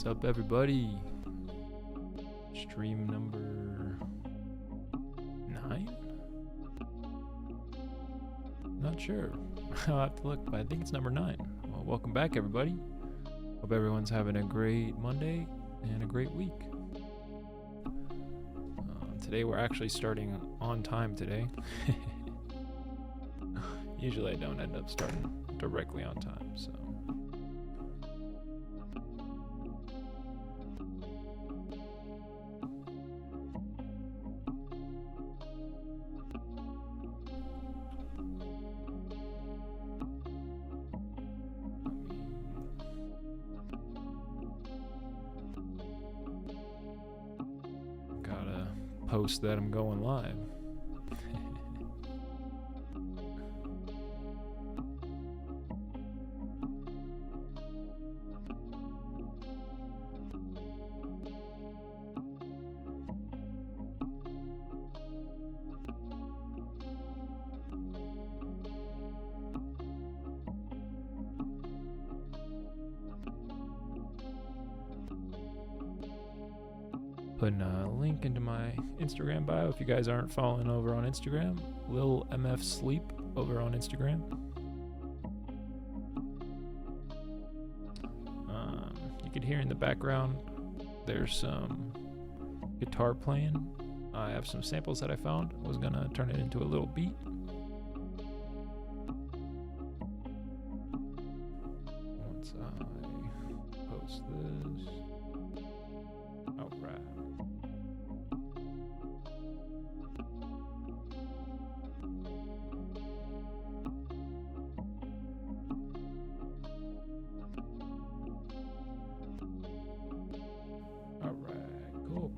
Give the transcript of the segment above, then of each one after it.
What's up, everybody? Stream number 9? Not sure. I'll have to look, but I think it's number 9. Well, welcome back, everybody. Hope everyone's having a great Monday and a great week. Today we're actually starting on time today. Usually I don't end up starting directly on time, so. Gotta post that I'm going live. Putting a link into my Instagram bio if you guys aren't following over on Instagram. Lil Sleep over on Instagram. You could hear in the background there's some guitar playing. I have some samples that I found. I was gonna turn it into a little beat. Once I post this. Alright. Alright, cool.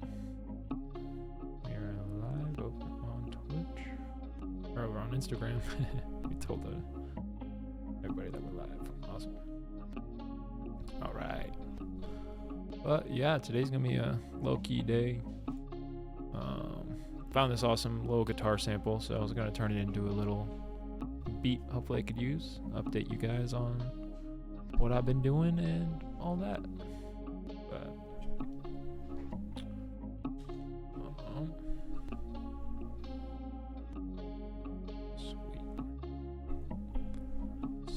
We are live over on Twitch. Or over on Instagram. We told everybody that we're live. Awesome. Alright. But yeah, today's gonna be a low-key day. Found this awesome little guitar sample, so I was gonna turn it into a little beat. Hopefully I could use, update you guys on what I've been doing and all that. But sweet.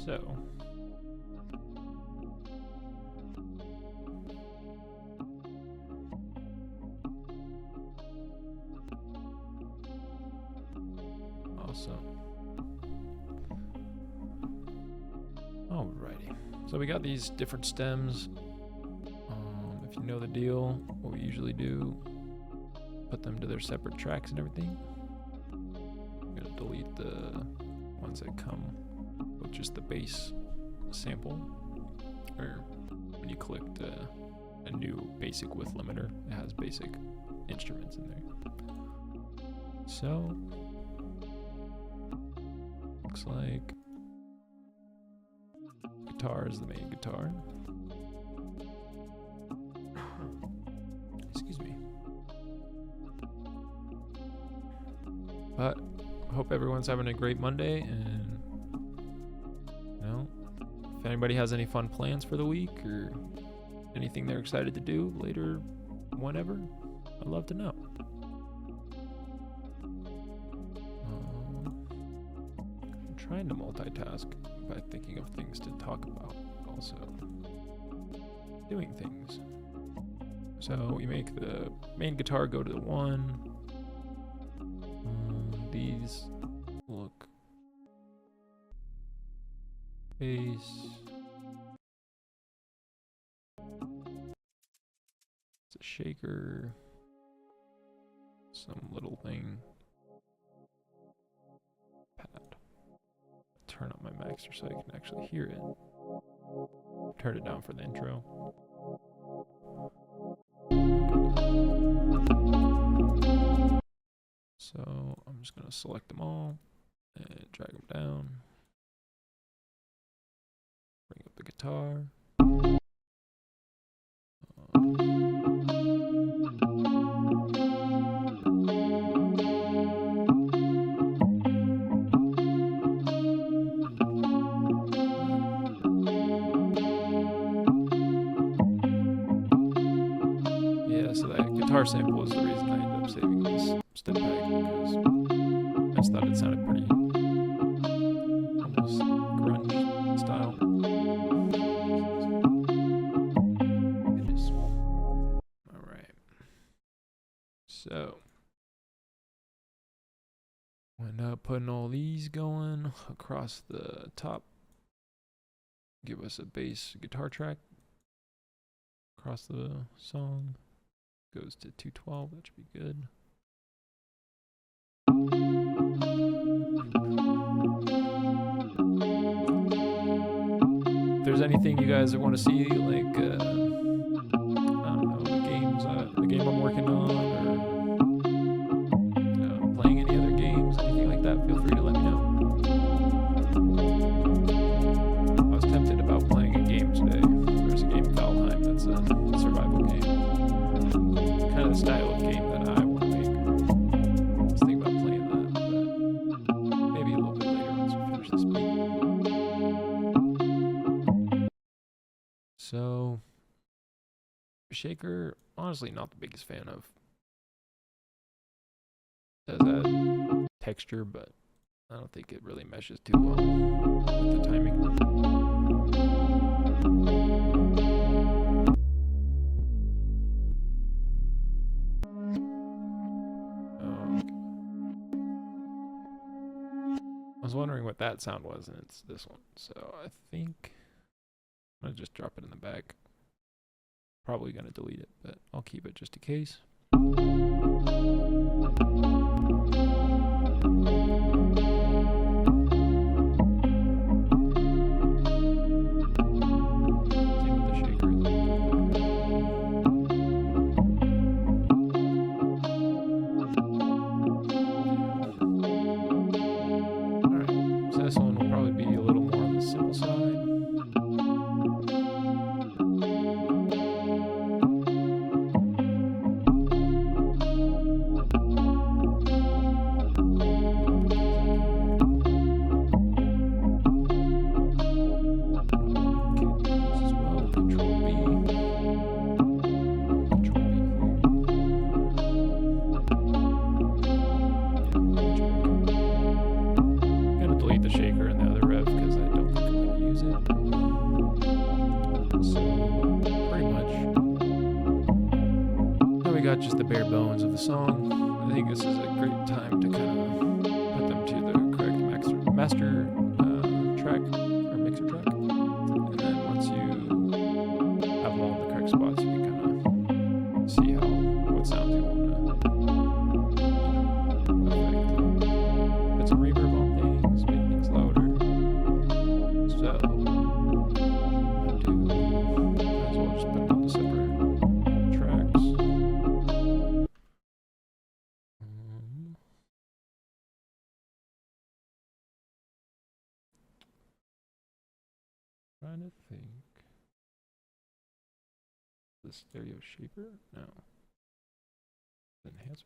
So. Awesome. Alrighty. So we got these different stems. If you know the deal, what we usually do, put them to their separate tracks and everything. I'm gonna delete the ones that come with just the bass sample. Or when you click a new basic width limiter, it has basic instruments in there. So looks like guitar is the main guitar. Excuse me. But I hope everyone's having a great Monday, and you know, if anybody has any fun plans for the week or anything they're excited to do later, whenever, I'd love to know. Trying to multitask by thinking of things to talk about, also doing things. So we make the main guitar go to the 1. These look bass. It's a shaker. Some little thing. Turn up my maxer so I can actually hear it. Turn it down for the intro. So I'm just gonna select them all and drag them down. Bring up the guitar. guitar sample is the reason I ended up saving this stem pack, because I just thought it sounded pretty almost grunge style. Alright. So we'll end up putting all these going across the top. Give us a bass guitar track across the song. Goes to 212, that should be good. If there's anything you guys want to see, like I don't know, the game I'm working on, or playing any other games, anything like that, feel free to let me know. I was tempted about playing a game today. There's a game, Valheim, that's a survival game. Kind of the style of game that I want to make. I was thinking about playing that, but maybe a little bit later once we finish this beat. So, shaker, honestly not the biggest fan of. Does add texture, but I don't think it really meshes too well with the timing. I was wondering what that sound was, and it's this one. So I think I'm going to just drop it in the back. Probably going to delete it, but I'll keep it just in case. This one will probably be a little more on the simple side. Shaker and the other rev because I don't think I'm going to use it. So, pretty much. Now we got just the bare bones of the song. I think this is a great time to kind of put them to the correct master track or mixer track. And then once you have them all in the correct spots, you can kind of see what sounds you want to affect. Put some reverb on things, make things louder. So, might as well just put them on the separate tracks. Trying to think. The stereo shaper? No. Enhancer?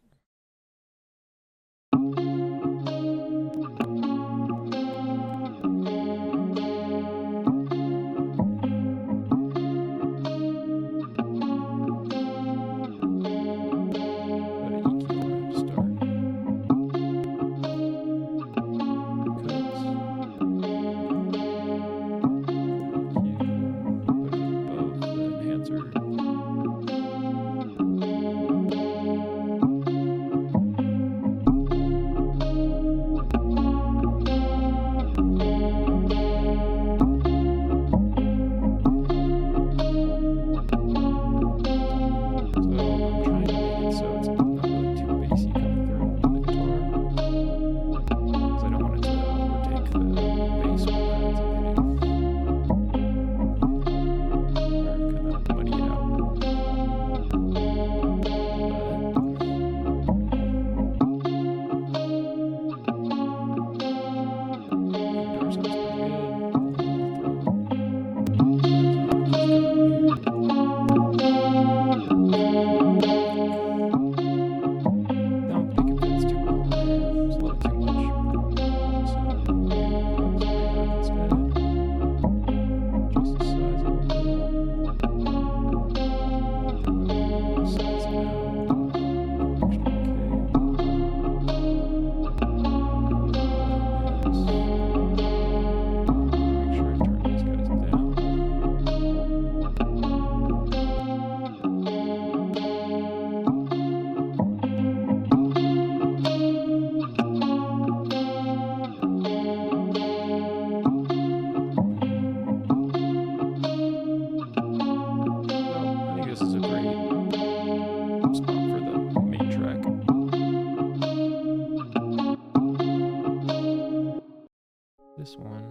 this one,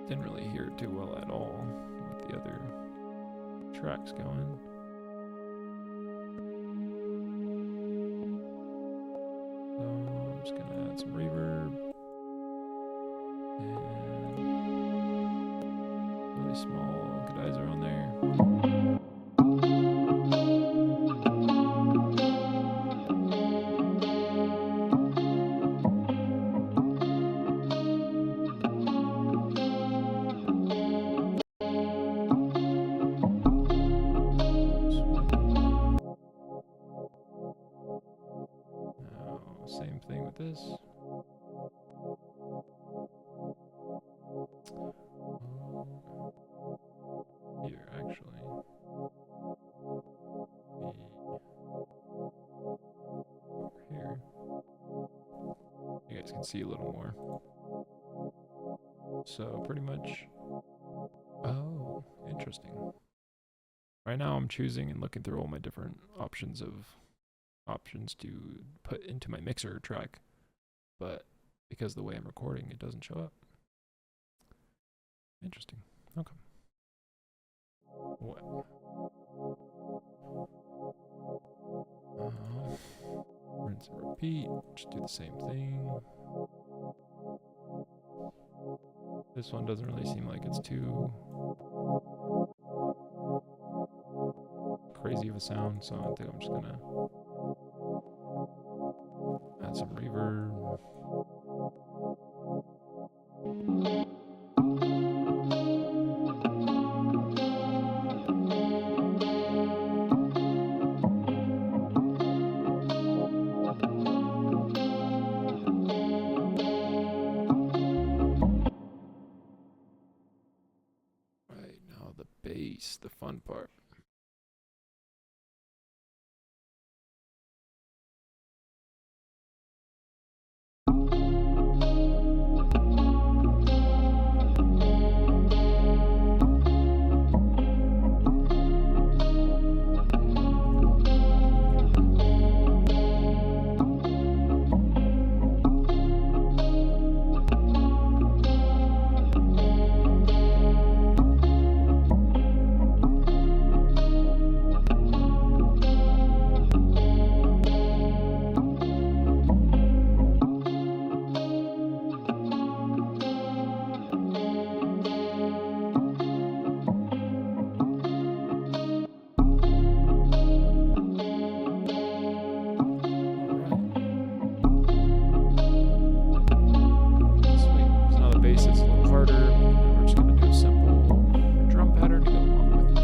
didn't really hear it too well at all with the other tracks going. So I'm just gonna add some reverb and really small equalizer on there. Same thing with this. Here, actually. Over here. You guys can see a little more. So, pretty much. Oh, interesting. Right now, I'm choosing and looking through all my different options to put into my mixer track, but because of the way I'm recording, it doesn't show up. Interesting. Okay. Well, rinse and repeat. Just do the same thing. This one doesn't really seem like it's too crazy of a sound, so I think I'm just gonna add some reverb. Right, now the bass, the fun part. Bass is a little harder, and we're just going to do a simple drum pattern to go along with it.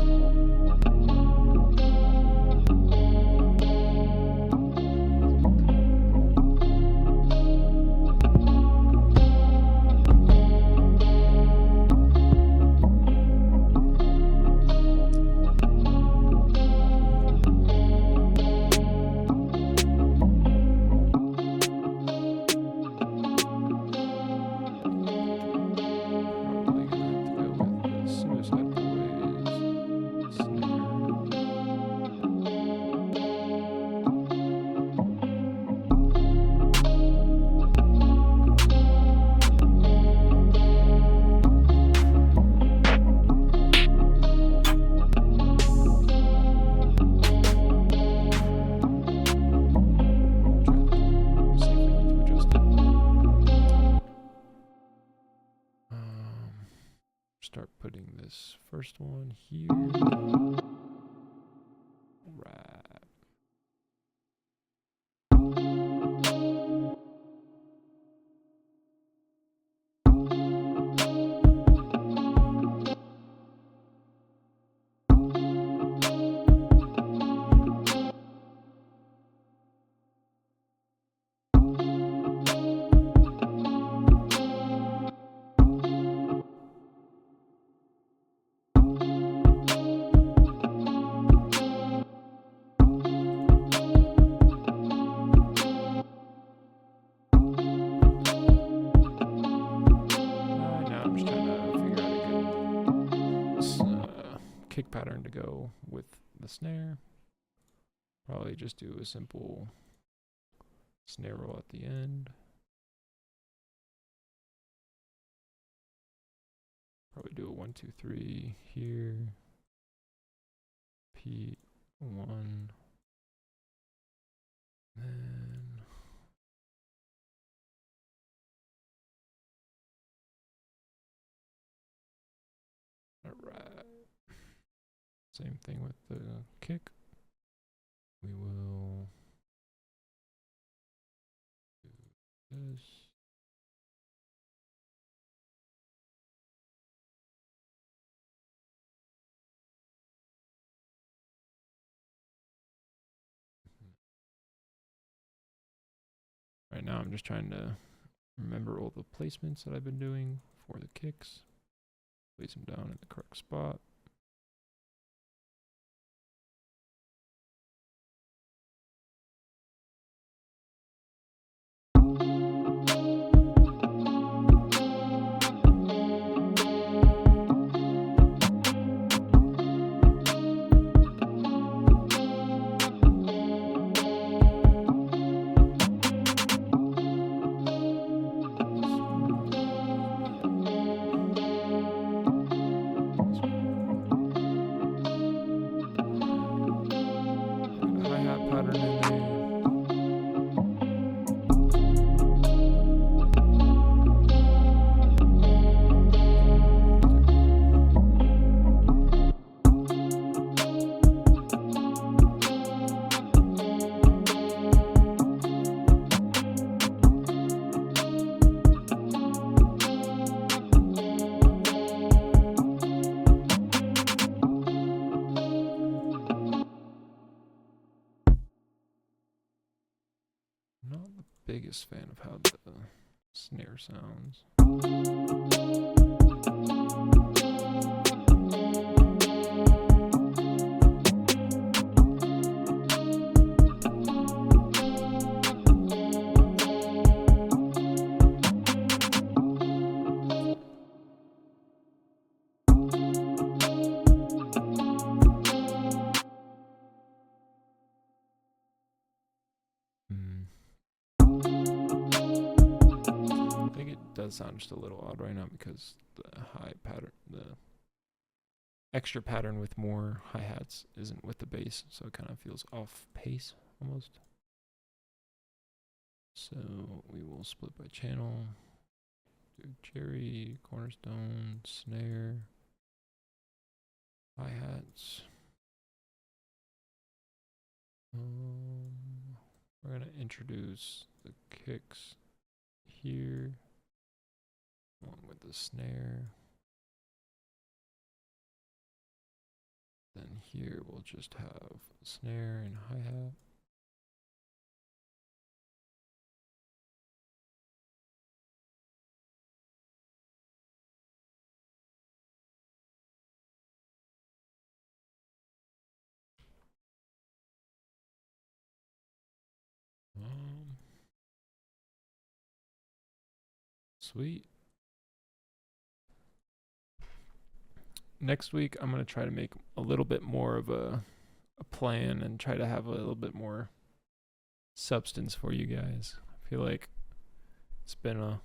Start putting this first one here. Right. Kick pattern to go with the snare. Probably just do a simple snare roll at the end. Probably do a 1, 2, 3 here. P1. Then alright. Same thing with the kick. We will do this. Right now I'm just trying to remember all the placements that I've been doing for the kicks. Place them down in the correct spot. Hi-hat pattern in there. Not the biggest fan of how the snare sounds. I think it does sound just a little odd right now because the high pattern, the extra pattern with more hi-hats isn't with the bass, so it kind of feels off pace almost. So we will split by channel, do Jerry, cornerstone, snare, hi-hats. We're gonna introduce the kicks here along with the snare. Then here we'll just have snare and hi-hat. Sweet. Next week, I'm going to try to make a little bit more of a plan and try to have a little bit more substance for you guys. I feel like it's been a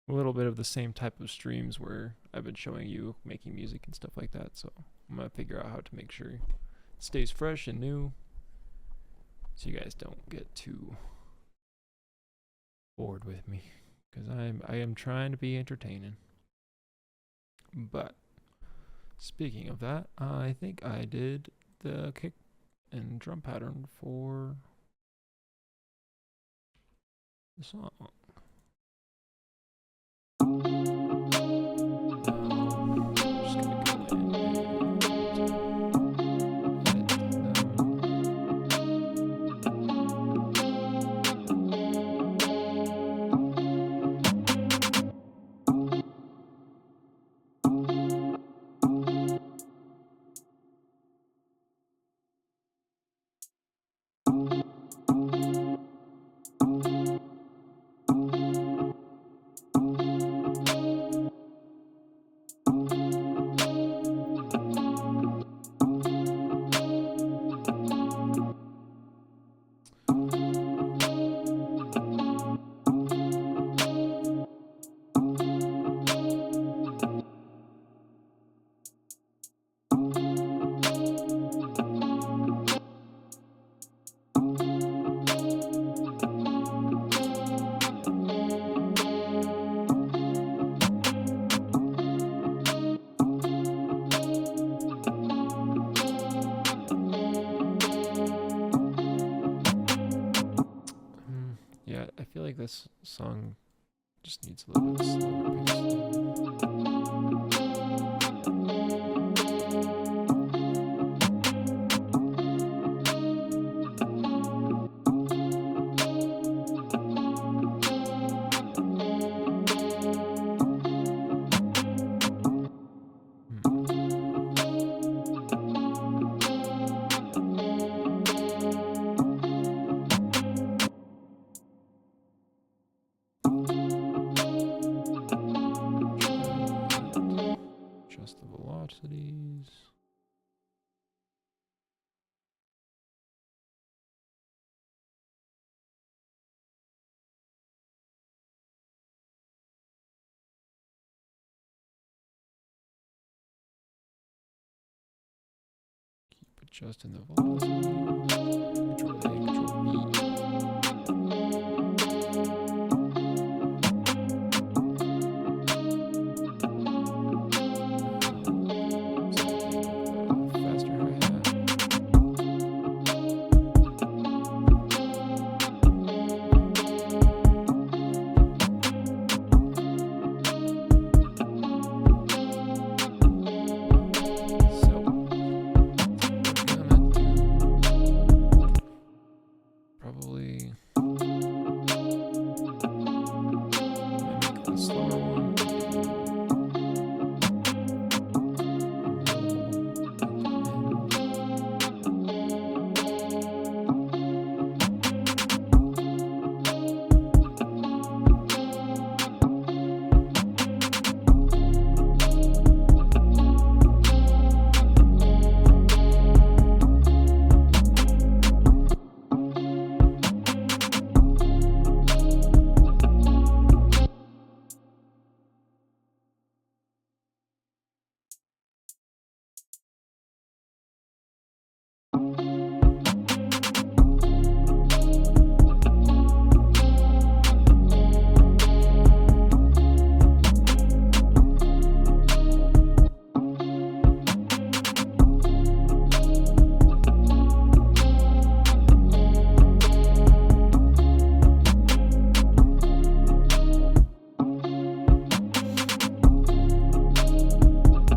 little bit of the same type of streams where I've been showing you making music and stuff like that. So I'm going to figure out how to make sure it stays fresh and new so you guys don't get too bored with me. Because I am trying to be entertaining. But speaking of that, I think I did the kick and drum pattern for the song. Just gonna go in and feel like this song just needs a little bit slower pace. Adjust the velocities. Keep adjusting the velocity. Control A, Control B. Faster hi-hat. So we're gonna do probably mimic the slower one.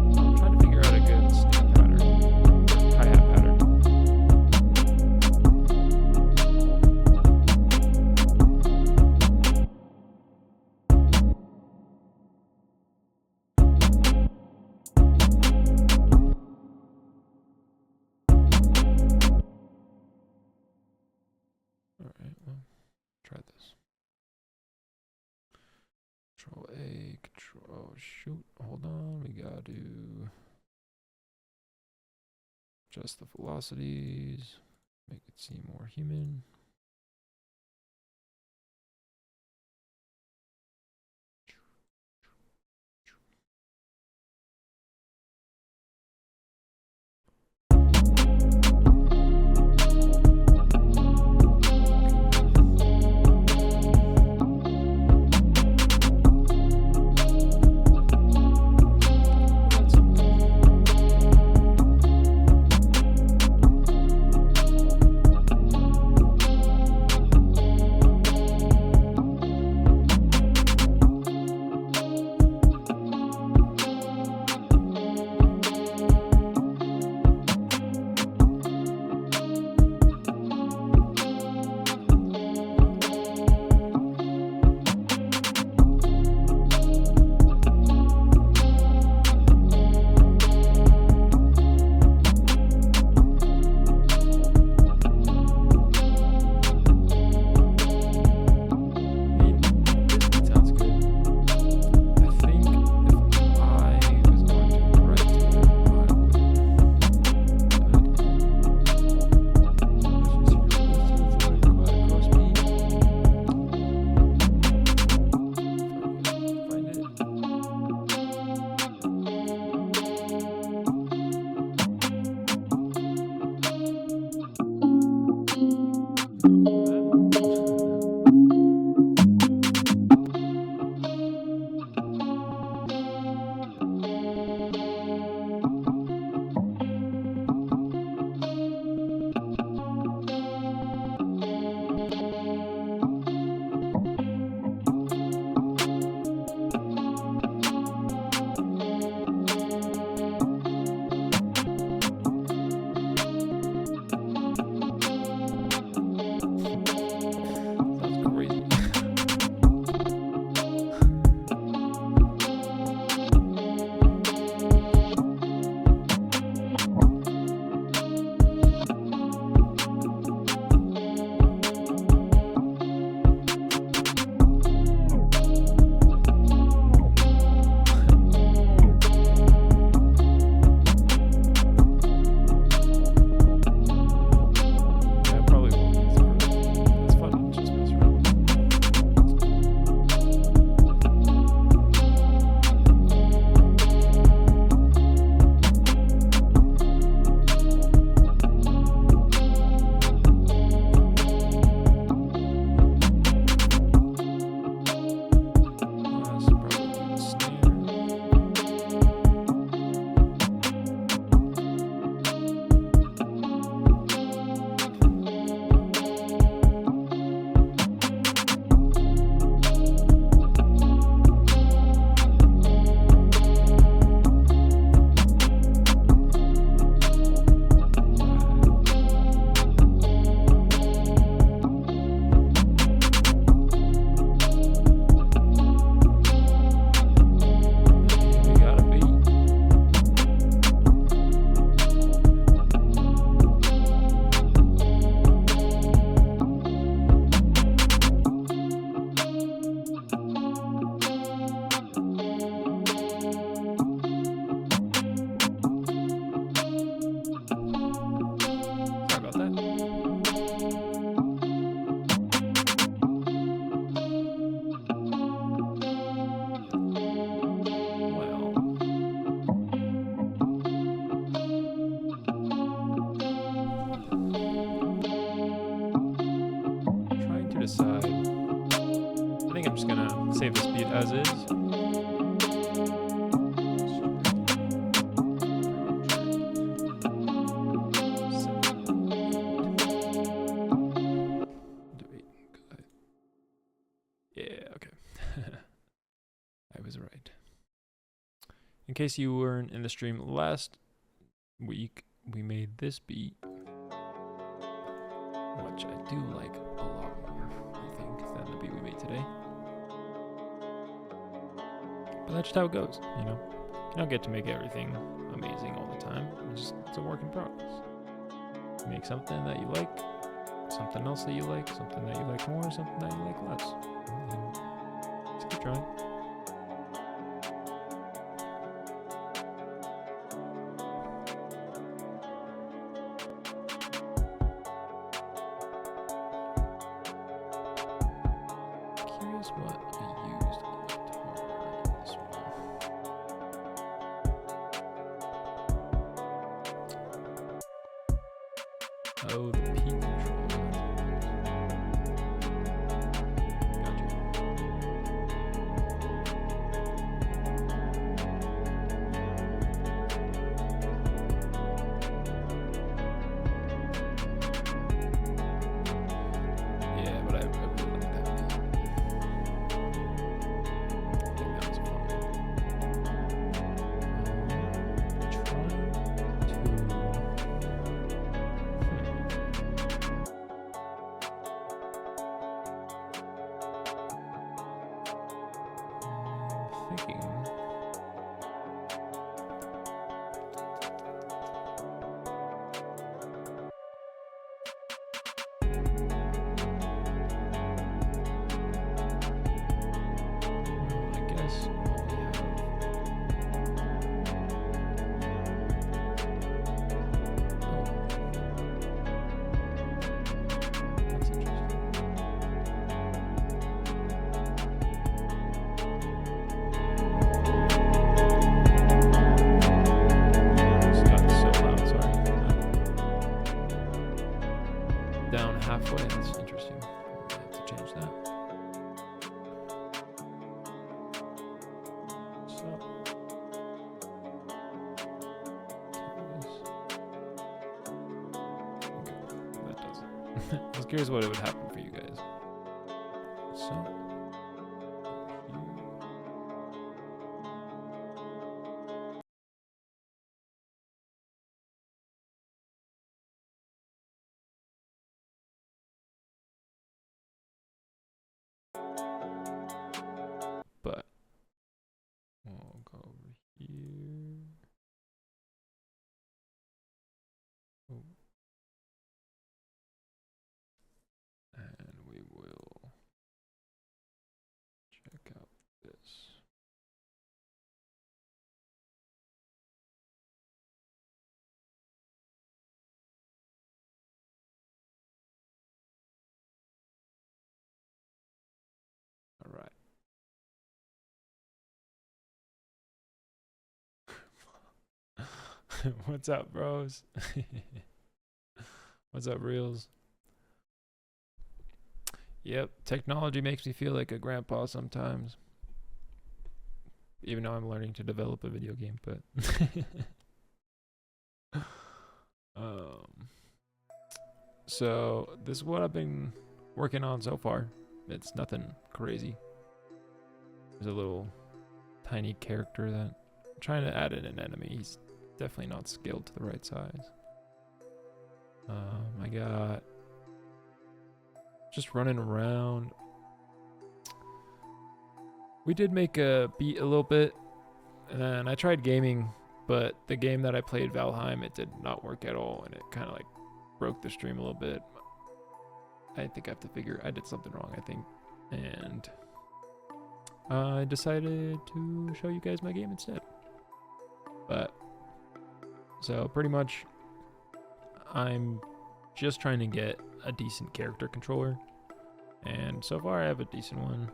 I'm trying to figure out a good snare pattern, or hi-hat pattern. Alright, well, try this. Control A, Control, oh shoot, hold on, we gotta adjust the velocities, make it seem more human. That's decide. I think I'm just gonna save the speed as is. Yeah, okay. I was right. In case you weren't in the stream last week, we made this beat, which I do like a lot more, I think, than the beat we made today. But that's just how it goes, you know? You don't get to make everything amazing all the time. It's a work in progress. You make something that you like, something else that you like, something that you like more, something that you like less. And just keep trying. Curious what I used on the guitar in this one. Oh, the P control. Gotcha. Yeah, but I really like that beat. I think that was fun. Trying to. Thinking. I guess all we have. Oh, that's interesting. It's gotten so loud, sorry. Down halfway, that's interesting. I have to change that. So, okay, that does it. I was curious what it would happen for you guys. So, but we'll go over here. Oh. And we will check out this. All right. What's up, bros? What's up, reels? Yep, technology makes me feel like a grandpa sometimes. Even though I'm learning to develop a video game, but so this is what I've been working on so far. It's nothing crazy. There's a little tiny character that I'm trying to add in an enemy. He's definitely not scaled to the right size. I got just running around. We did make a beat a little bit, and I tried gaming, but the game that I played, Valheim, it did not work at all, and it kind of like broke the stream a little bit. I think I have to figure I did something wrong, I think, and I decided to show you guys my game instead. But so pretty much I'm just trying to get a decent character controller, and so far I have a decent one.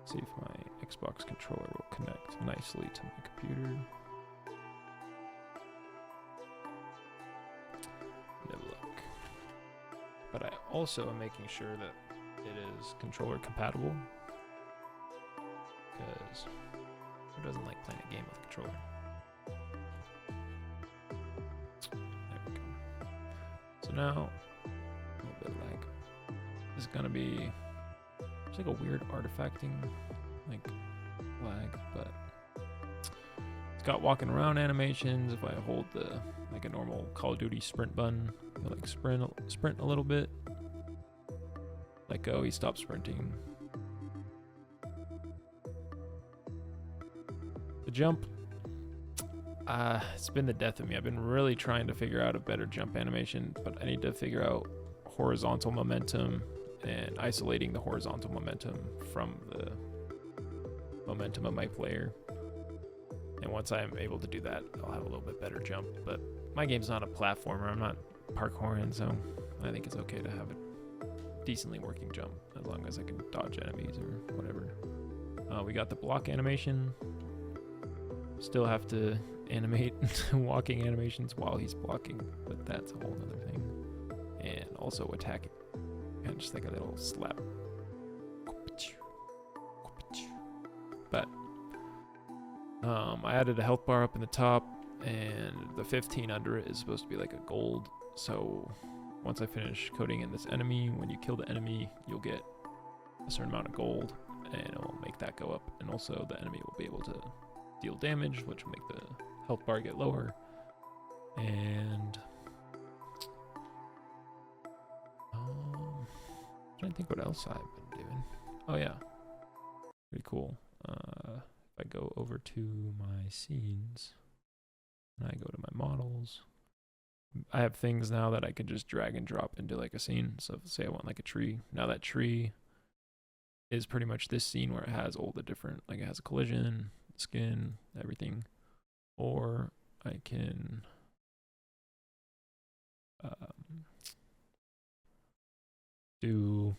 Let's see if my Xbox controller will connect nicely to my computer. No luck. But I also am making sure that it is controller compatible. Because who doesn't like playing a game with a controller? There we go. So now, a little bit of lag. This is gonna be, it's like a weird artifacting, like, lag, but it's got walking around animations. If I hold the, like a normal Call of Duty sprint button, you'll like sprint a little bit. Let go, he stops sprinting. The jump, it's been the death of me. I've been really trying to figure out a better jump animation, but I need to figure out horizontal momentum and isolating the horizontal momentum from the momentum of my player. And once I'm able to do that, I'll have a little bit better jump. But my game's not a platformer. I'm not parkouring, so I think it's okay to have a decently working jump as long as I can dodge enemies or whatever. We got the block animation. Still have to animate walking animations while he's blocking, but that's a whole other thing. And also attacking. Kind of just like a little slap. But I added a health bar up in the top, and the 15 under it is supposed to be like a gold. So once I finish coding in this enemy, when you kill the enemy, you'll get a certain amount of gold, and it will make that go up. And also the enemy will be able to deal damage, which will make the health bar get lower. And I'm trying to think what else I've been doing. Oh yeah, pretty cool. If I go over to my scenes and I go to my models, I have things now that I can just drag and drop into like a scene. So say I want like a tree. Now that tree is pretty much this scene where it has all the different, like it has a collision, skin, everything. Or I can do,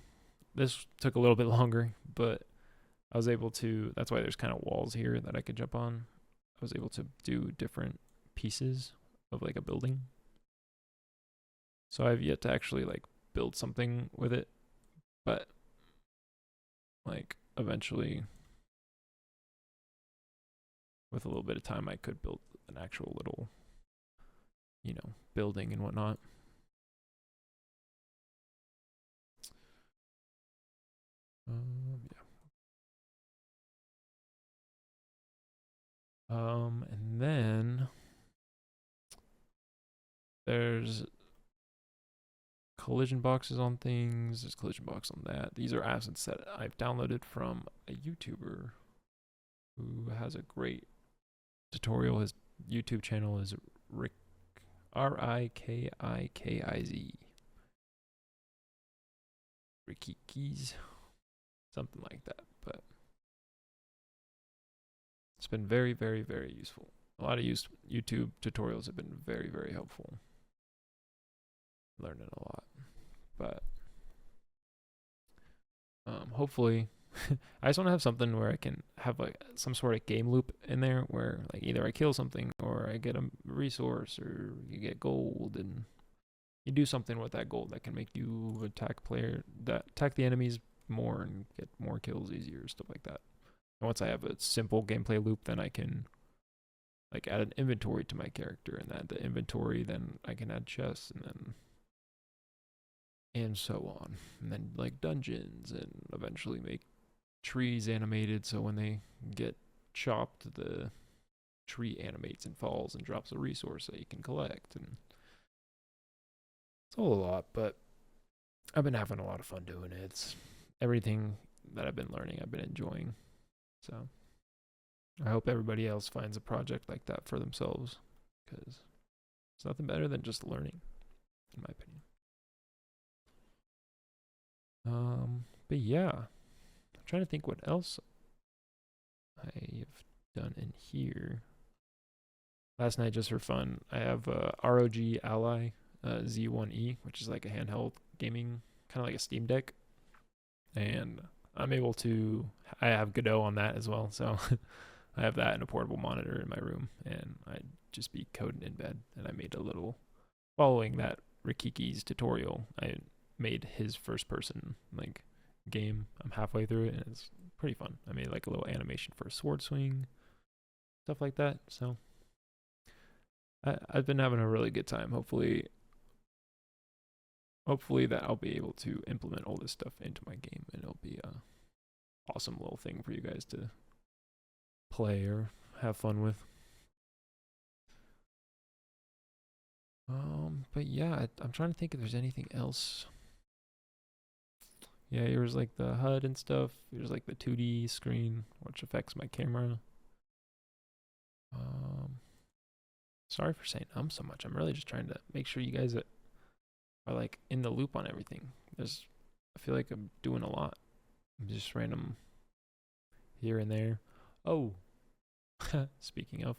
this took a little bit longer, but I was able to, that's why there's kind of walls here that I could jump on. I was able to do different pieces of like a building. So I've yet to actually like build something with it, but like eventually with a little bit of time I could build an actual little, you know, building and whatnot. And then there's collision boxes on things. There's collision box on that. These are assets that I've downloaded from a YouTuber who has a great tutorial. His YouTube channel is Rick, Rikkikiz. Rikkikiz. Something like that. But it's been very, very, very useful. A lot of YouTube tutorials have been very, very helpful. Learning a lot. But hopefully I just want to have something where I can have like some sort of game loop in there where like either I kill something or I get a resource or you get gold and you do something with that gold that can make you attack the enemies more and get more kills easier, stuff like that. And once I have a simple gameplay loop, then I can like add an inventory to my character, and add the inventory, then I can add chests, and so on. And then like dungeons, and eventually make trees animated so when they get chopped, the tree animates and falls and drops a resource that you can collect. And it's all a lot, but I've been having a lot of fun doing it. It's everything that I've been learning, I've been enjoying. So I hope everybody else finds a project like that for themselves, because it's nothing better than just learning, in my opinion. But yeah, I'm trying to think what else I've done in here. Last night, just for fun, I have ROG Ally Z1E, which is like a handheld gaming, kind of like a Steam Deck. And I'm able to, I have Godot on that as well, so I have that and a portable monitor in my room, and I'd just be coding in bed. And I made a little, following that Rikkiki's tutorial, I made his first person like game. I'm halfway through it, and it's pretty fun. I made like a little animation for a sword swing, stuff like that. So I've been having a really good time. Hopefully that I'll be able to implement all this stuff into my game, and it'll be a awesome little thing for you guys to play or have fun with. But yeah, I'm trying to think if there's anything else. Yeah, here's like the HUD and stuff. Here's like the 2D screen, which affects my camera. Sorry for saying so much. I'm really just trying to make sure you guys are like in the loop on everything. I feel like I'm doing a lot. I'm just random here and there. Oh, speaking of,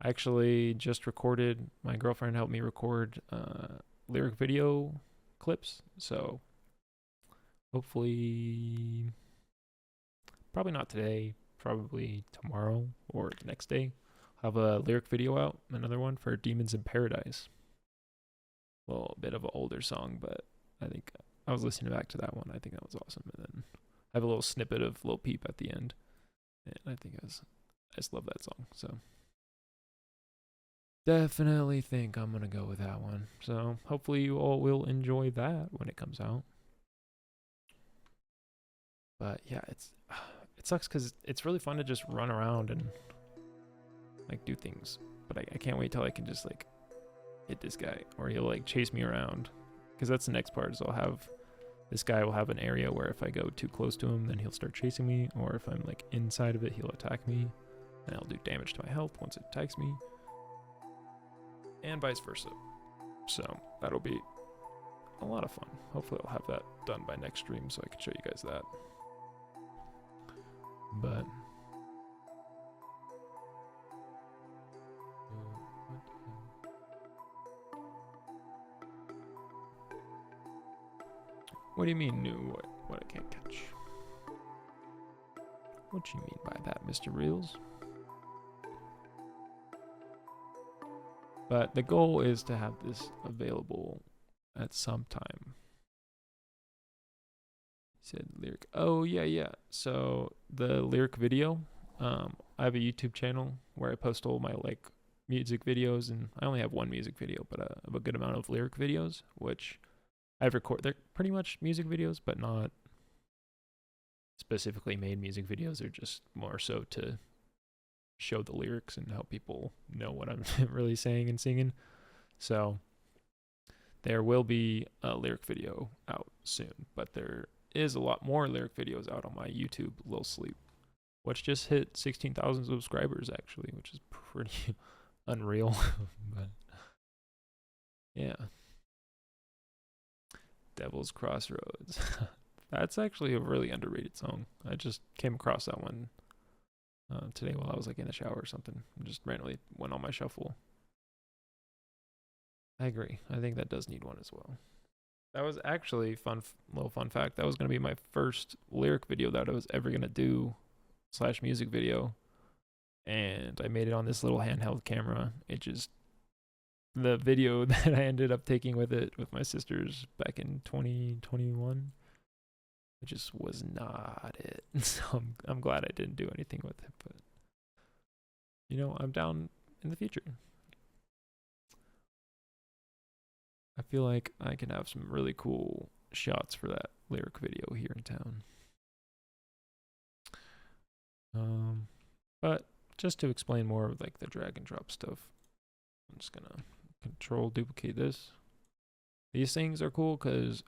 I actually just recorded. My girlfriend helped me record lyric video clips. So hopefully, probably not today. Probably tomorrow or the next day. Have a lyric video out, another one for Demons in Paradise. Well, a bit of an older song, but I think I was listening back to that one. I think that was awesome. And then I have a little snippet of Lil Peep at the end. And I think I just love that song. So definitely think I'm going to go with that one. So hopefully you all will enjoy that when it comes out. But yeah, it sucks because it's really fun to just run around and like do things, but I can't wait till I can just like hit this guy, or he'll like chase me around, because that's the next part. Is this guy will have an area where if I go too close to him, then he'll start chasing me, or if I'm like inside of it, he'll attack me, and I'll do damage to my health once it attacks me, and vice versa. So that'll be a lot of fun. Hopefully I'll have that done by next stream so I can show you guys that. But what do you mean new? What I can't catch? What you mean by that, Mr. Reels? But the goal is to have this available at some time. He said lyric. Oh yeah. So the lyric video. I have a YouTube channel where I post all my like music videos, and I only have one music video, but I have a good amount of lyric videos, which I've recorded. They're pretty much music videos, but not specifically made music videos. They're just more so to show the lyrics and help people know what I'm really saying and singing. So there will be a lyric video out soon, but there is a lot more lyric videos out on my YouTube, Lil Sleep, which just hit 16,000 subscribers actually, which is pretty unreal. But yeah. Devil's Crossroads. That's actually a really underrated song. I just came across that one today while I was like in the shower or something. I just randomly went on my shuffle. I agree. I think that does need one as well. That was actually little fun fact. That was going to be my first lyric video that I was ever going to do / music video. And I made it on this little handheld camera. The video that I ended up taking with my sisters back in 2021, it just was not it. So I'm glad I didn't do anything with it, but I'm down in the future. I feel like I can have some really cool shots for that lyric video here in town. But just to explain more of like the drag and drop stuff, I'm just gonna control duplicate this. These things are cool because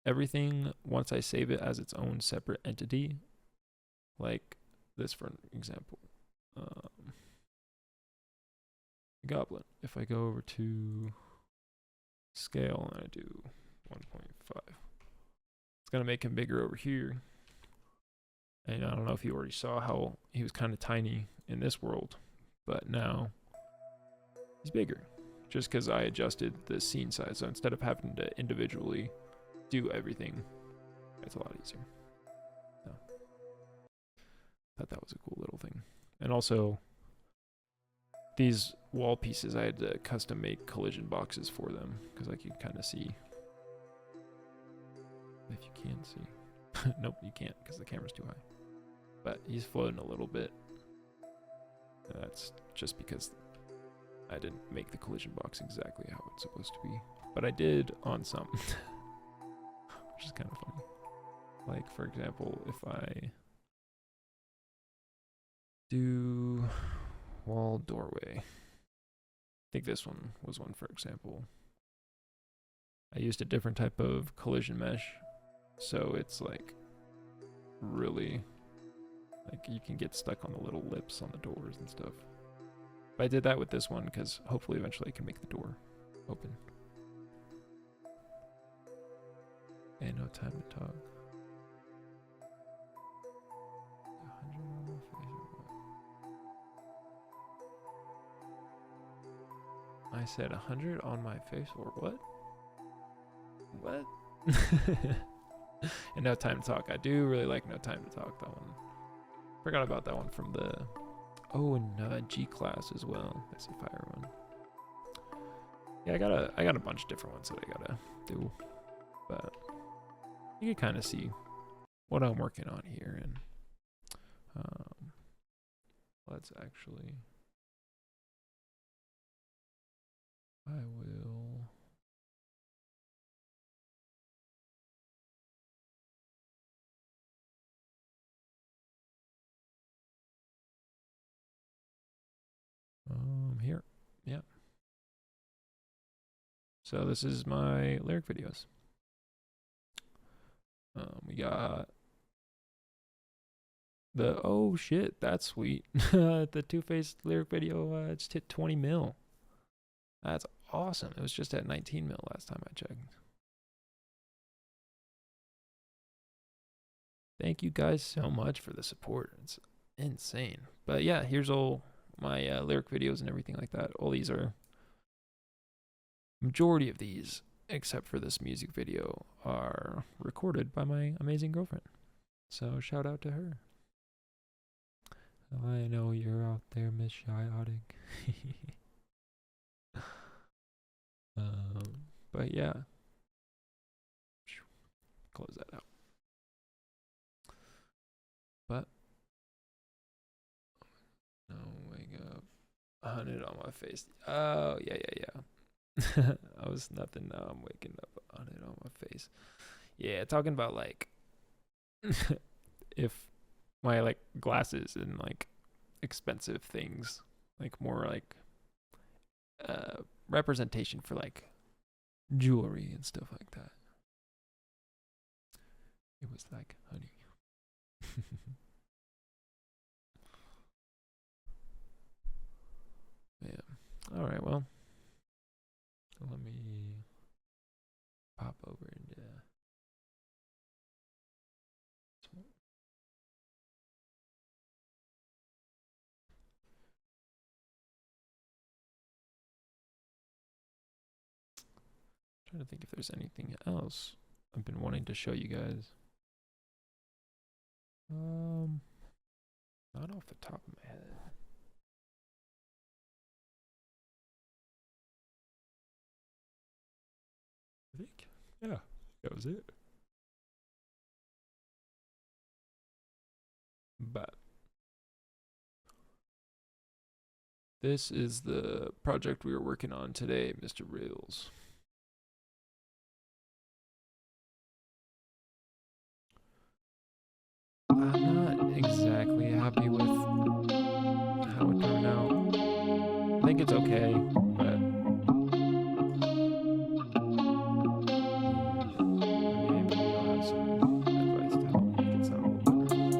everything, once I save it as its own separate entity, like this for an example, Goblin. If I go over to scale and I do 1.5, it's gonna make him bigger over here. And I don't know if you already saw how he was kind of tiny in this world, but now he's bigger just because I adjusted the scene size. So instead of having to individually do everything, it's a lot easier. So, thought that was a cool little thing. And also, these wall pieces, I had to custom make collision boxes for them because like you can kind of see, if you can see. Nope, you can't because the camera's too high. But he's floating a little bit. That's just because I didn't make the collision box exactly how it's supposed to be. But I did on some. Which is kind of funny. Like, for example, if I do wall doorway. I think this one was one, for example. I used a different type of collision mesh. So it's like really, like you can get stuck on the little lips on the doors and stuff. But I did that with this one because hopefully eventually I can make the door open. And no time to talk. I said 100 on my face or what? What? And No Time to Talk. I do really like No Time to Talk, that one. Forgot about that one from the... Oh, and G class as well. That's the fire one. Yeah, I got a bunch of different ones that I gotta do. But you can kind of see what I'm working on here. And let's actually... I will... Here. Yeah. So this is my lyric videos. We got the, oh shit, that's sweet. The Two-Faced lyric video just hit 20 mil. That's awesome. It was just at 19 mil last time I checked. Thank you guys so much for the support. It's insane. But yeah, here's all my lyric videos and everything like that. All these are, majority of these, except for this music video, are recorded by my amazing girlfriend. So shout out to her. I know you're out there, Miss Shiotic. But yeah, close that out. But no, wake up, 100 on my face. Oh yeah. I was nothing. Now I'm waking up, 100 on my face. Yeah, talking about like if my like glasses and like expensive things, like more like representation for like jewelry and stuff like that. It was like honey. Yeah. All right. Well, let me pop over and trying to think if there's anything else I've been wanting to show you guys. Not off the top of my head. I think, yeah, that was it. But this is the project we were working on today, Mr. Reels. I'm not exactly happy with how it turned out. I think it's okay, but maybe I'll have some advice to help make it sound a little better.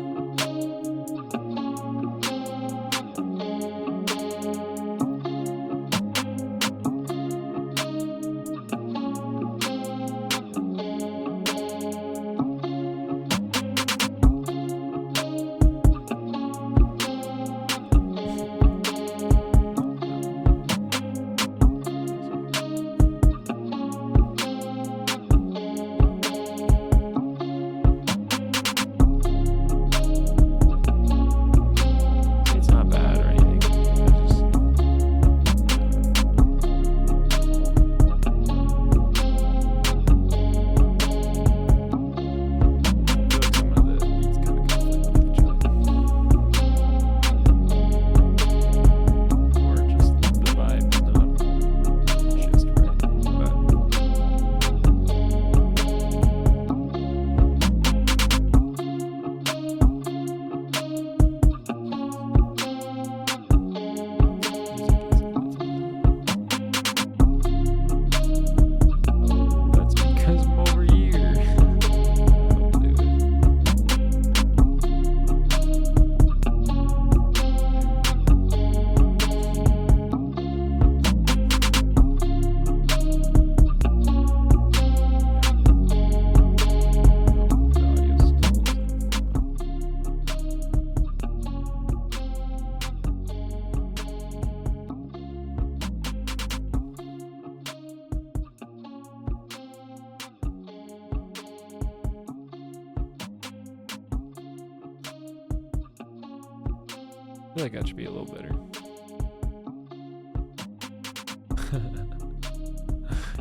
I feel like that should be a little better.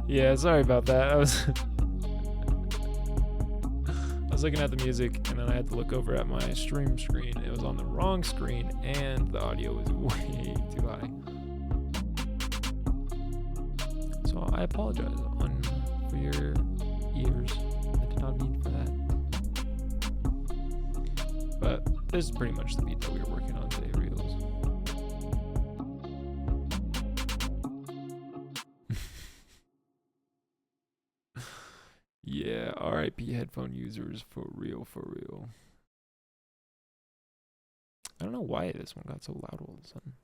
Yeah, sorry about that. I was looking at the music and then I had to look over at my stream screen. It was on the wrong screen and the audio was way too high. So I apologize for your ears. I did not mean for that. But this is pretty much the beat that we were working on today, Reels. Yeah, RIP headphone users, for real, for real. I don't know why this one got so loud all of a sudden.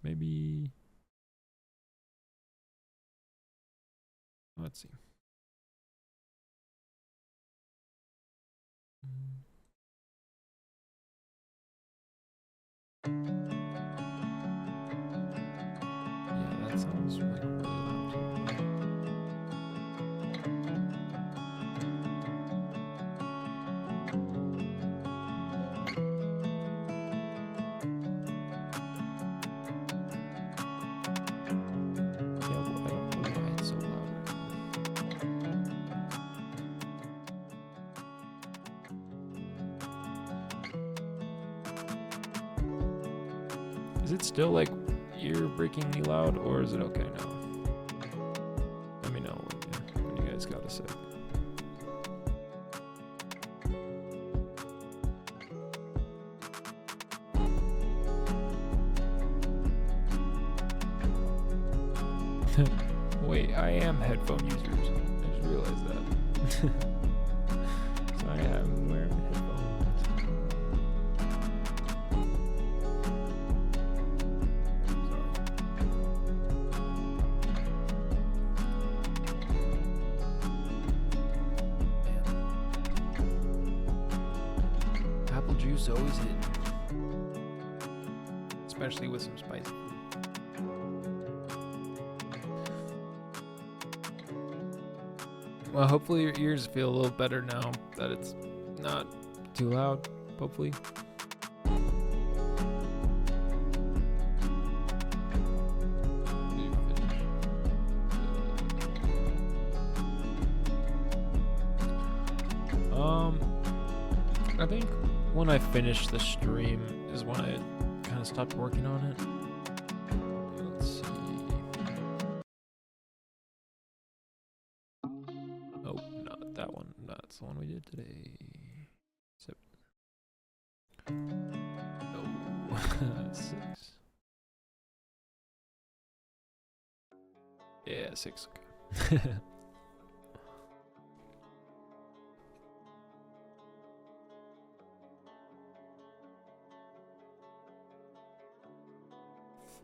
Maybe... Let's see. Yeah, that sounds like really loud too. Yeah, well, I don't know why it's so loud right now. Is it still like ear-breakingly loud, or is it okay now? Let me know what you guys gotta say. Wait, I am headphone users. I just realized that. So I am wearing headphones. Apple juice always hit, especially with some spicy food. Well, hopefully your ears feel a little better now that it's not too loud, hopefully. I think when I finish the stream is when I kind of stopped working on it. Let's see. Oh, not that one. That's the one we did today. Except, no, 6. Yeah, 6. Okay.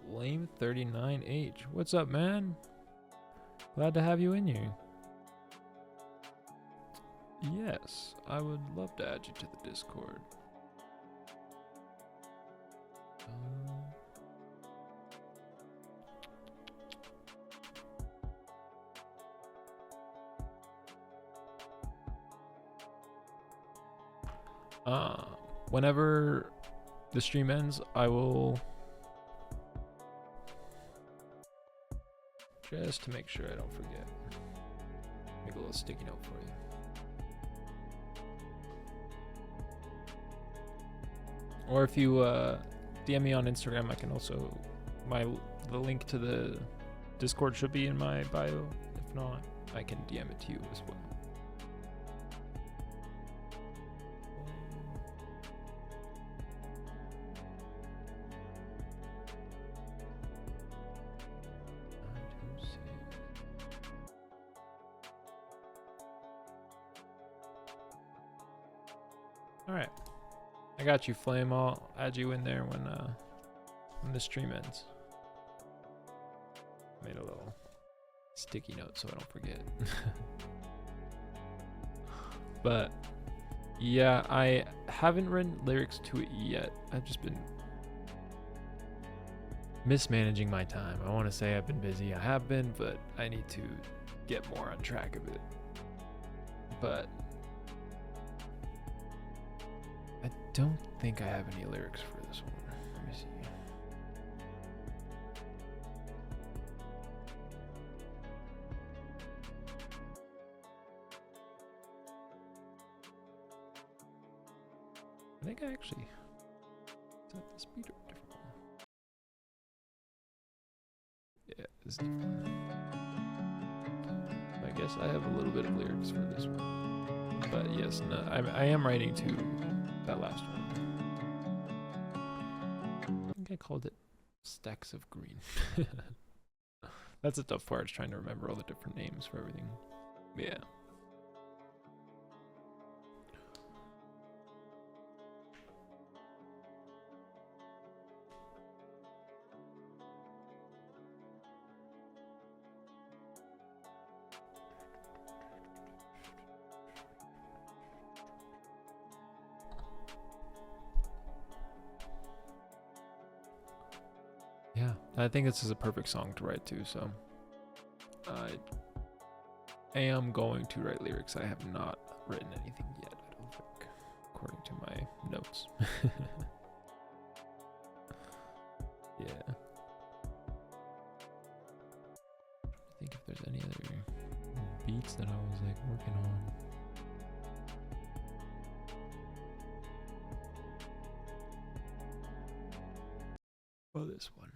Flame 39H. What's up, man? Glad to have you in here. Yes, I would love to add you to the Discord. Whenever the stream ends, I will, just to make sure I don't forget, make a little sticky note for you. Or if you DM me on Instagram, I can also, the link to the Discord should be in my bio. If not, I can DM it to you as well. Alright, I got you, Flame. I'll add you in there when the stream ends. Made a little sticky note so I don't forget. But yeah, I haven't written lyrics to it yet. I've just been mismanaging my time. I want to say I've been busy. I have been, but I need to get more on track of it. But don't think I have any lyrics for this one. Let me see. I think I actually... Is that this beat or a different one? Yeah, it's different. I guess I have a little bit of lyrics for this one. But yes, no, I am writing to that last one. I think I called it Stacks of Green. That's a tough part, trying to remember all the different names for everything. Yeah. Yeah, I think this is a perfect song to write to, so I am going to write lyrics. I have not written anything yet, I don't think, according to my notes. Yeah. I think if there's any other beats that I was like working on. Oh, this one.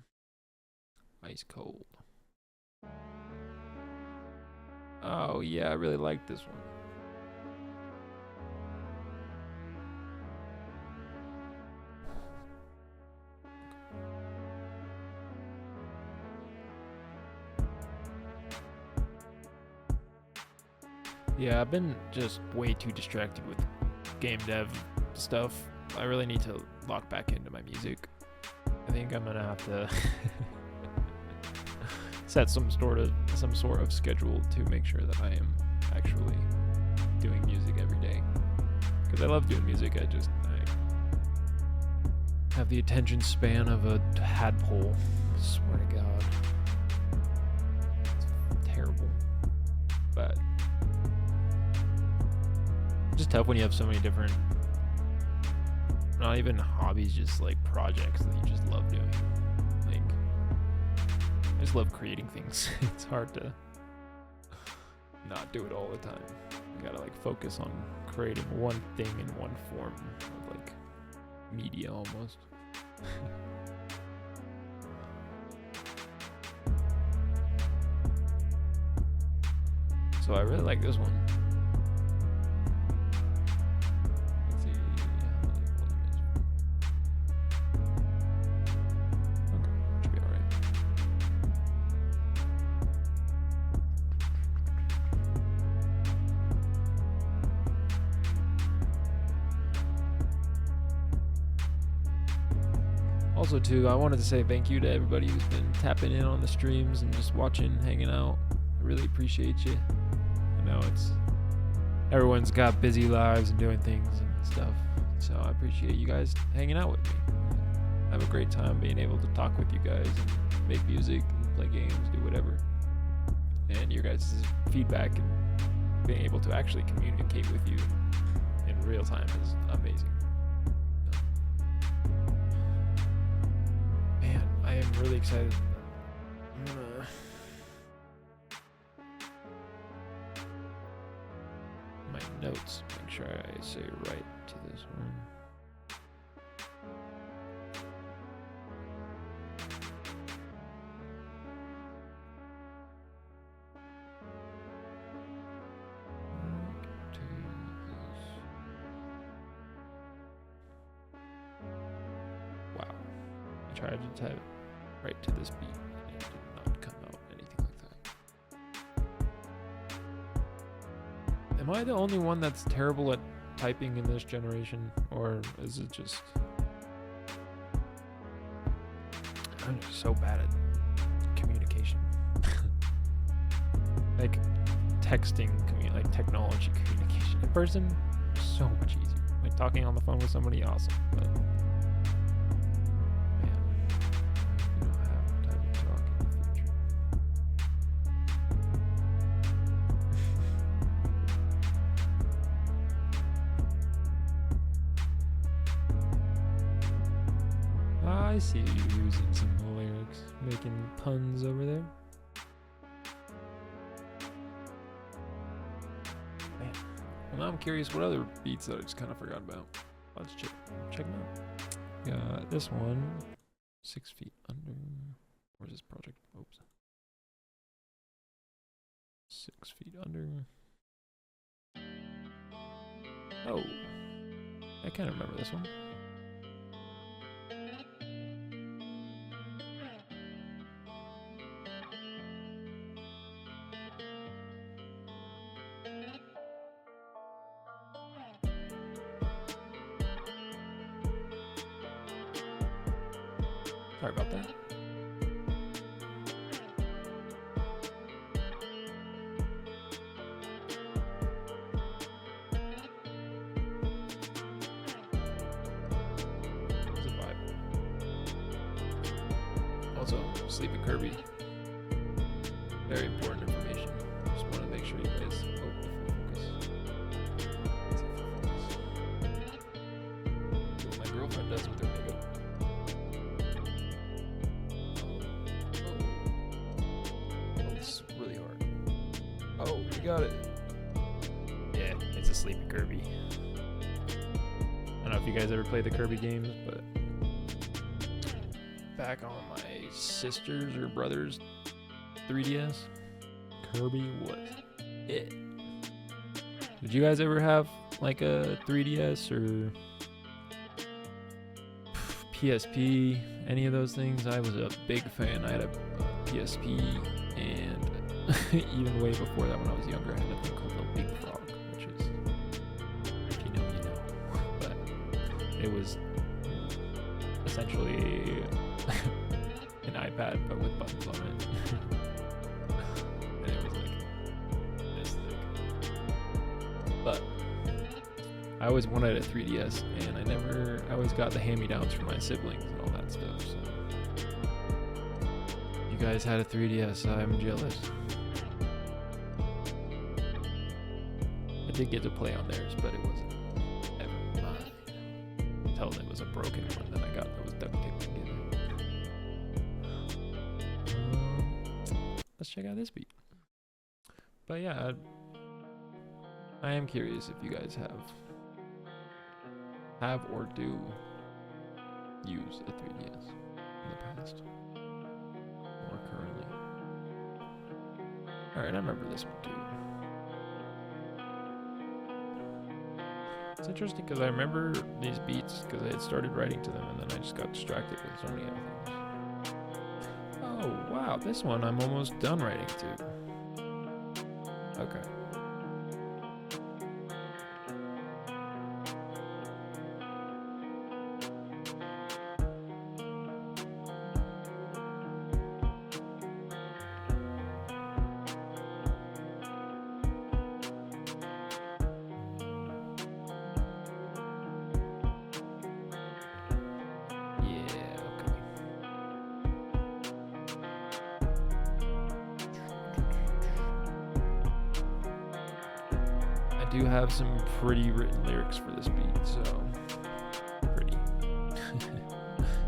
Ice Cold. Oh yeah, I really like this one. Yeah, I've been just way too distracted with game dev stuff. I really need to lock back into my music. I think I'm gonna have to set some sort of schedule to make sure that I am actually doing music every day. Because I love doing music, I have the attention span of a tadpole. I swear to God. It's terrible. But it's just tough when you have so many different, not even hobbies, just like projects that you just love doing. Like, I just love creating things. It's hard to not do it all the time. You gotta like focus on creating one thing in one form of like media almost. So I really like this one. Let's see how the volume is. Okay, should be alright. Also too, I wanted to say thank you to everybody who's been tapping in on the streams and just watching, hanging out. I really appreciate you. I know everyone's got busy lives and doing things and stuff, so I appreciate you guys hanging out with me. I have a great time being able to talk with you guys and make music and play games, do whatever. And your guys' feedback and being able to actually communicate with you in real time is amazing. Man, I am really excited. I'm gonna my notes, make sure I say right to this one. Wow, I tried to type right to this beat and it did not come out anything like that. Am I the only one that's terrible at typing in this generation, or is it just I'm just so bad at communication? Like texting, like technology communication. In person, so much easier. Like talking on the phone with somebody, awesome. But man, you don't have time to talk in the future. I see you using some lyrics, making puns over there. Man, well, now I'm curious what other beats that I just kind of forgot about. Let's check them out. Got this one, 6 feet under. Where's this project? Oops. 6 feet under. Oh, I kind of remember this one. Sorry about that. Also, Sleep and Kirby. Very important information. Just want to make sure you guys. Oh, what my girlfriend does with her makeup. Oh, this is really hard. Oh, we got it. Yeah, it's a Sleep and Kirby. I don't know if you guys ever played the Kirby games, but back on my sister's or brother's 3DS, Kirby was it. Did you guys ever have like a 3DS or PSP, any of those things? I was a big fan. I had a PSP, and even way before that, when I was younger, I had a thing called Lil Sleep, which is, if you know, you know. But it was essentially an iPad, but with buttons on it. And it was like this thick. But I always wanted a 3DS, and I always got the hand-me-downs from my siblings and all that stuff. So you guys had a 3DS, I'm jealous. I did get to play on theirs, but it wasn't ever mine. Until it was a broken one that I got that was duct taped together. Let's check out this beat. But yeah, I am curious if you guys have or do use a 3DS in the past or currently. Alright, I remember this one too. It's interesting because I remember these beats because I had started writing to them, and then I just got distracted with so many other things. Oh, wow, this one I'm almost done writing to. Okay. I do have some pretty written lyrics for this beat, so pretty.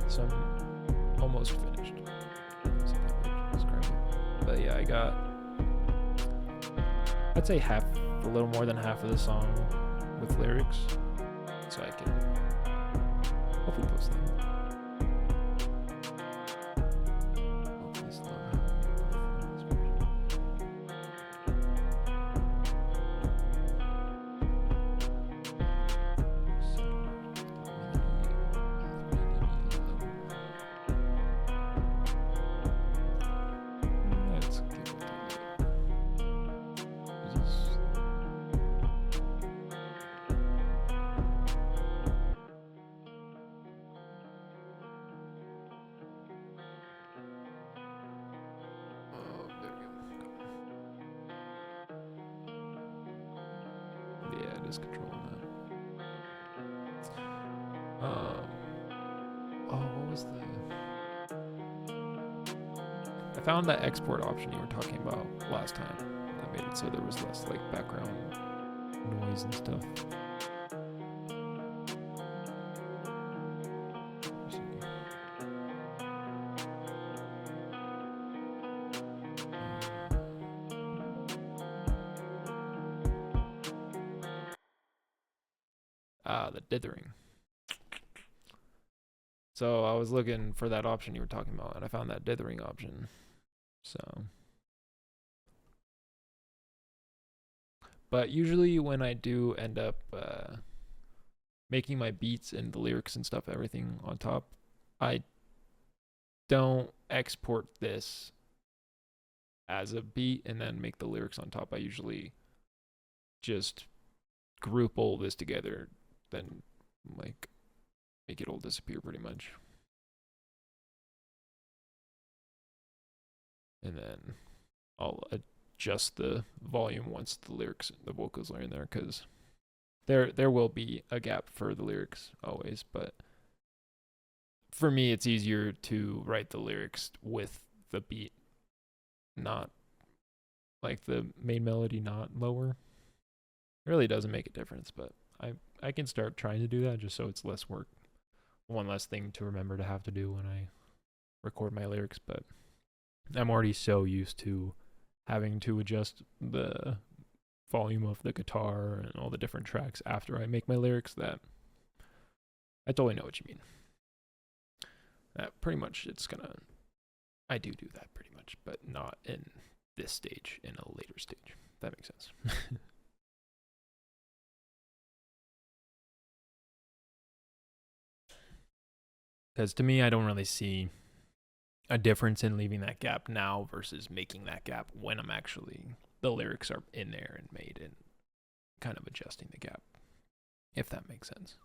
So I'm almost finished. That's how I would describe it. But yeah, I got, I'd say a little more than half of the song with lyrics, so I can hopefully post them. Yeah, it is controlling that. Oh, what was the... I found that export option you were talking about last time. That made it so there was less like background noise and stuff. The dithering. So I was looking for that option you were talking about, and I found that dithering option. So, but usually when I do end up making my beats and the lyrics and stuff, everything on top, I don't export this as a beat and then make the lyrics on top. I usually just group all this together, then like make it all disappear pretty much. And then I'll adjust the volume once the lyrics, the vocals are in there, because there will be a gap for the lyrics always, but for me it's easier to write the lyrics with the beat, not like the main melody, not lower. It really doesn't make a difference, but I can start trying to do that just so it's less work, one less thing to remember to have to do when I record my lyrics. But I'm already so used to having to adjust the volume of the guitar and all the different tracks after I make my lyrics that I totally know what you mean. Pretty much I do that pretty much, but not in this stage, in a later stage, if that makes sense. Because to me, I don't really see a difference in leaving that gap now versus making that gap when I'm actually, the lyrics are in there and made, and kind of adjusting the gap, if that makes sense.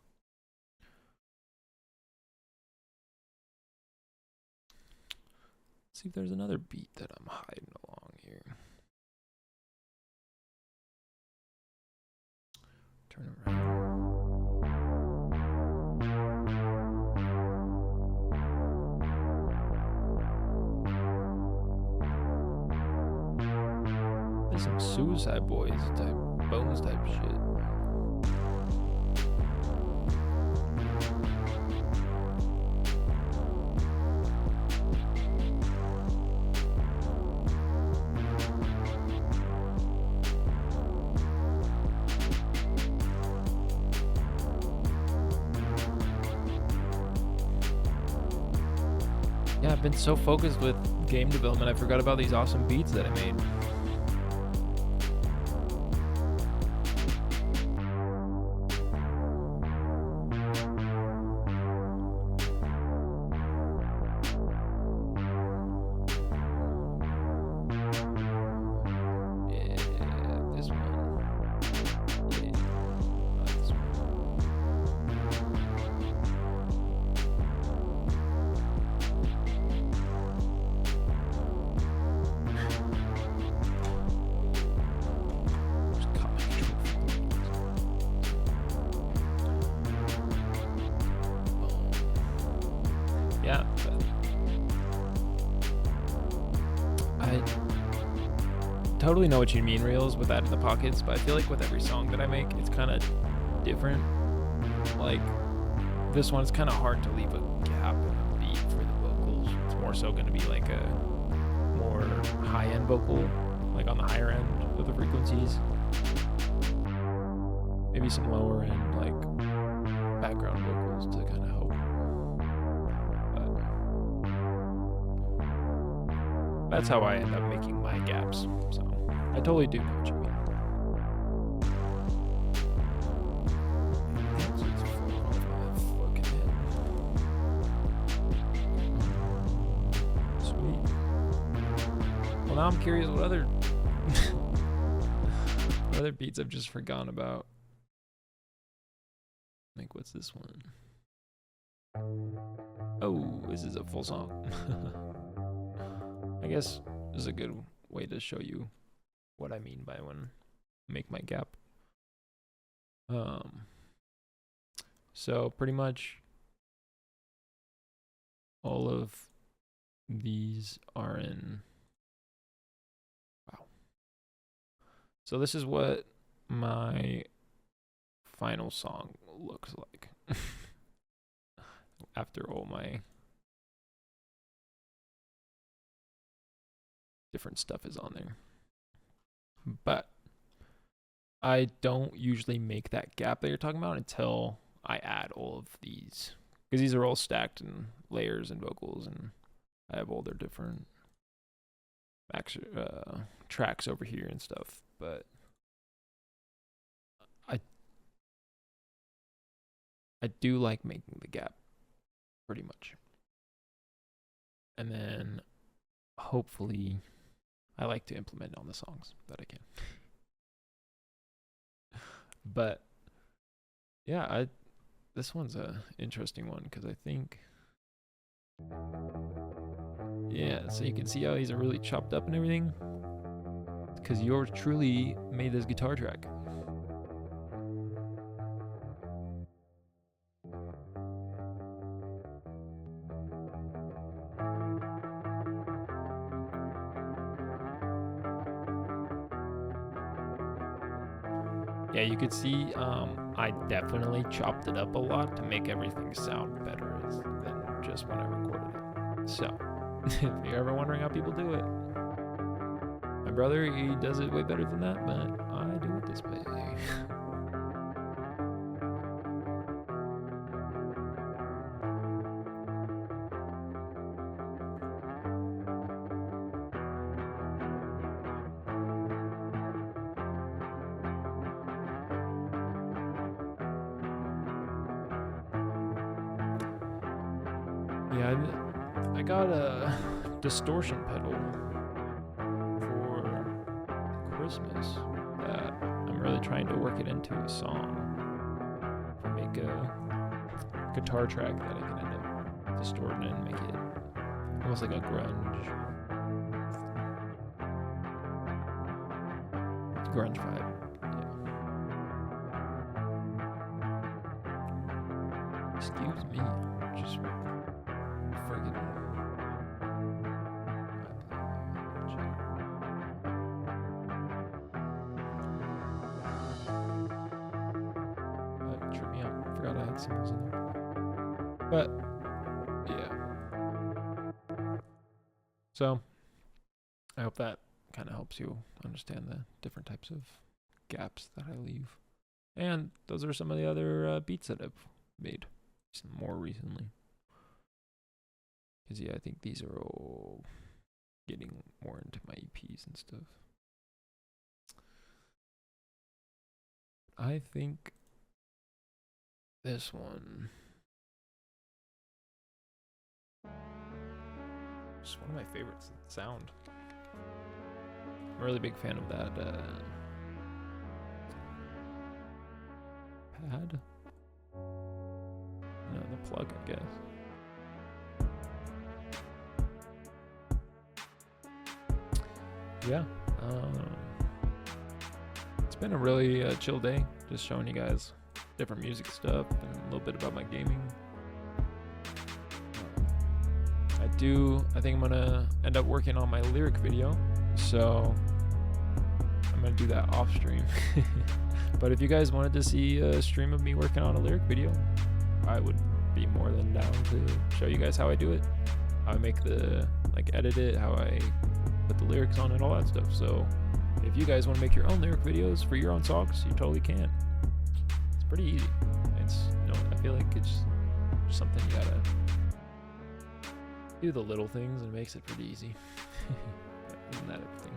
Let's see if there's another beat that I'm hiding along here. Turn around. There's some Suicide Boys type, Bones type shit. Yeah, I've been so focused with game development, I forgot about these awesome beats that I made. Yeah, I totally know what you mean, Reels, with that in the pockets, but I feel like with every song that I make, it's kind of different. Like, this one's kind of hard to leave a gap in a beat for the vocals. It's more so going to be like a more high-end vocal, like on the higher end of the frequencies. Maybe some lower end, like, background vocals to kind of help. That's how I end up making my gaps. So I totally do know what you mean. Sweet. Well, now I'm curious what other what other beats I've just forgotten about. Like, what's this one? Oh, this is a full song. I guess this is a good way to show you what I mean by when I make my gap. So pretty much all of these are in, wow. So this is what my final song looks like after all my different stuff is on there. But I don't usually make that gap that you're talking about until I add all of these, because these are all stacked in layers and vocals, and I have all their different tracks over here and stuff. But I do like making the gap pretty much. And then hopefully I like to implement it on the songs that I can. But yeah, this one's a interesting one because I think, yeah, so you can see how these are really chopped up and everything, because yours truly made this guitar track. Yeah, you could see I definitely chopped it up a lot to make everything sound better than just when I recorded it. So, if you're ever wondering how people do it, my brother, he does it way better than that, but I do it this way. Yeah, I got a distortion pedal for Christmas that I'm really trying to work it into a song to make a guitar track that I can end up distorting and make it almost like a grunge vibe. Yeah. Excuse me, just friggin' that tripped me out. Forgot I had symbols in there. But yeah. So I hope that kind of helps you understand the different types of gaps that I leave. And those are some of the other beats that I've made more recently. Because, yeah, I think these are all getting more into my EPs and stuff. I think this one is one of my favorites. Sound. I'm a really big fan of that pad. No, the plug, I guess. Yeah, it's been a really chill day, just showing you guys different music stuff and a little bit about my gaming. I think I'm gonna end up working on my lyric video, so I'm gonna do that off stream. But if you guys wanted to see a stream of me working on a lyric video, I would be more than down to show you guys how I do it, how I make edit it, how I put the lyrics on it, all that stuff. So if you guys want to make your own lyric videos for your own songs, you totally can. It's pretty easy. I feel like it's just something you gotta do, the little things, and it makes it pretty easy. Isn't that everything?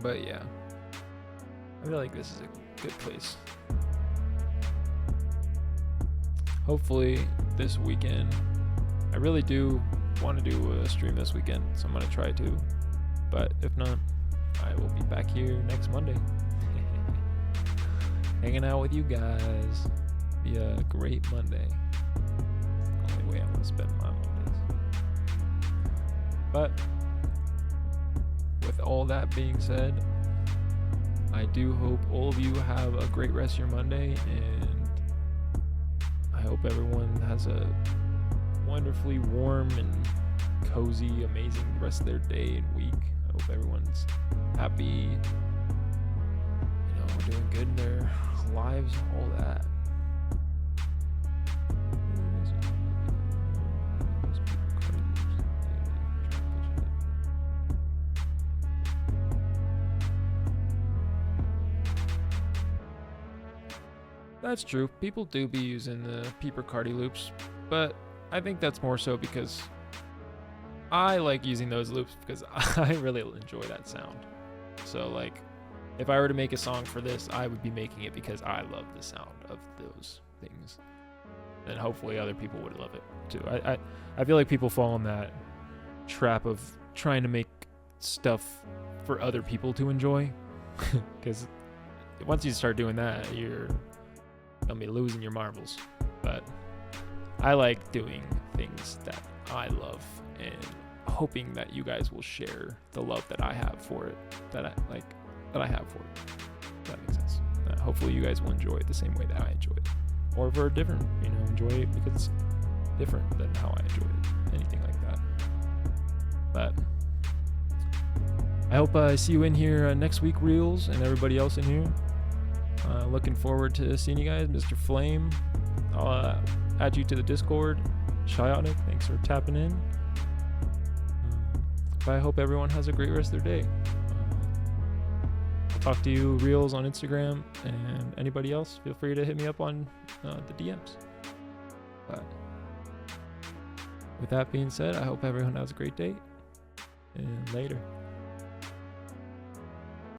But yeah, I feel like this is a good place. Hopefully this weekend, I really do want to do a stream this weekend, so I'm going to try to. But if not, I will be back here next Monday. Hanging out with you guys. Be a great Monday. The only way I'm going to spend my Mondays. But with all that being said, I do hope all of you have a great rest of your Monday, and I hope everyone has a wonderfully warm and cozy, amazing rest of their day and week. I hope everyone's happy, doing good in their lives, all that. That's true. People do be using the Peeper Cardi loops, but I think that's more so because I like using those loops because I really enjoy that sound. So like, if I were to make a song for this, I would be making it because I love the sound of those things. And hopefully other people would love it too. I feel like people fall in that trap of trying to make stuff for other people to enjoy. Because once you start doing that, you're gonna be losing your marbles. But I like doing things that I love and hoping that you guys will share the love that I have for it, that I have for it. If that makes sense. Hopefully you guys will enjoy it the same way that I enjoy it, or for a different, enjoy it because it's different than how I enjoy it. Anything like that. But I hope I see you in here next week, Reels, and everybody else in here. Looking forward to seeing you guys. Mr. Flame, I'll add you to the Discord. Shionic, thanks for tapping in. But I hope everyone has a great rest of their day. I'll talk to you, Reels, on Instagram, and anybody else, feel free to hit me up on the DMs. But with that being said, I hope everyone has a great day, and later.